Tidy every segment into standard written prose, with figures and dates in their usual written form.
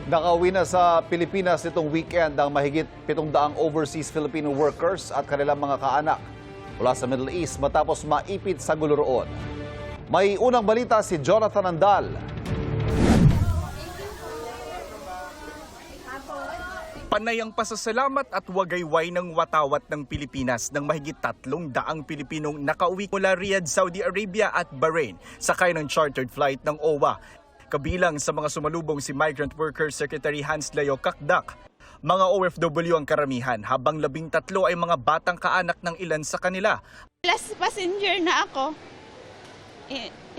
Nakauwi na sa Pilipinas itong weekend ang mahigit 700 overseas Filipino workers at kanilang mga kaanak mula sa Middle East matapos maipit sa gulo roon. May unang balita si Jonathan Andal. Panay ang pasasalamat at wagayway ng watawat ng Pilipinas ng mahigit 300 Pilipinong nakauwi mula Riyadh, Saudi Arabia at Bahrain sakay ng chartered flight ng OWA. Kabilang sa mga sumalubong si Migrant Workers Secretary Hans Leo Kakdak. Mga OFW ang karamihan habang 13 ay mga batang kaanak ng ilan sa kanila. Last passenger na ako.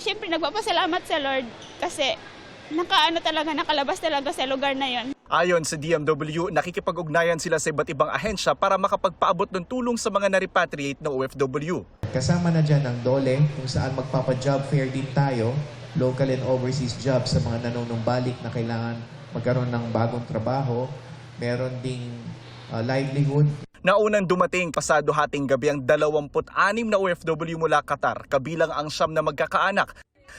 Siyempre nagpapasalamat sa Lord kasi nakalabas talaga sa lugar na yon. Ayon sa DMW, nakikipag-ugnayan sila sa iba't ibang ahensya para makapagpaabot ng tulong sa mga na-repatriate na OFW. Kasama na dyan ang DOLE kung saan magpapa-job fair din tayo, local and overseas jobs sa mga nanunumbalik na kailangan magkaroon ng bagong trabaho. Meron ding livelihood. Naunang dumating pasado hating gabi ang 26 na OFW mula Qatar, kabilang ang 9 na magkakaanak.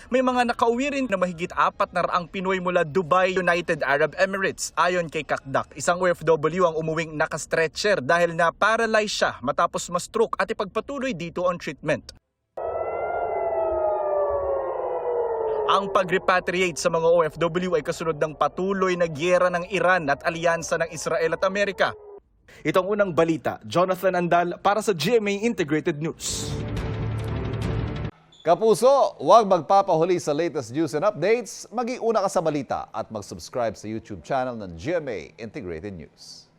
May mga nakauwi rin na mahigit 400 Pinoy mula Dubai, United Arab Emirates. Ayon kay Kakdak, isang OFW ang umuwing naka-stretcher dahil na-paralyze siya matapos ma-stroke at ipagpatuloy dito on treatment. Ang pag-repatriate sa mga OFW ay kasunod ng patuloy na gyera ng Iran at alyansa ng Israel at Amerika. Itong unang balita, Jonathan Andal para sa GMA Integrated News. Kapuso, huwag magpapahuli sa latest news and updates. Mag-iuna ka sa balita at mag-subscribe sa YouTube channel ng GMA Integrated News.